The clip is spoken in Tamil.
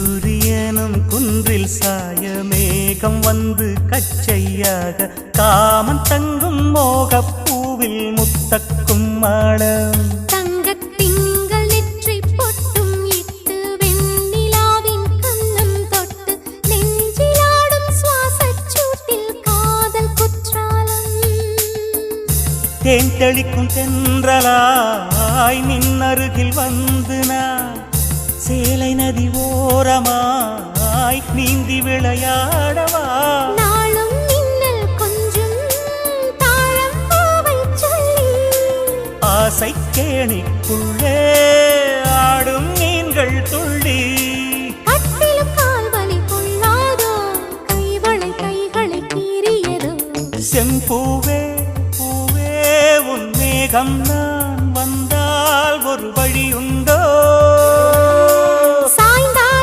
சூரியனும் குன்றில் சாய மேகம் வந்து கச்சையாக காமன் தங்கும் மோகப்பூவில் முத்தக்கும் மாடம் தங்கத்திங்கள் நெற்றி பொட்டும் இட்டு வெண்ணிலாவின் கண்ணம் தொட்டு நெஞ்சிலாடும் சுவாசச் சூட்டில் காதல் குற்றாலம் தேன் தெளிக்கும் தென்றலாய் நின்னருகில் வந்து நான் சேலை நதி ஓரமாய் நீந்தி விளையாடவா நாளும் மின்னல் கொஞ்சம் தாழம் பூவை சொல்லி ஆசை கேணிக்குள்ளே ஆடும் மீன்கள் துள்ளி கட்டிலும் கால்வலி கொள்ளாதோ கைகளை கீறியதோ செம்பூவே பூவே உன் மேகம்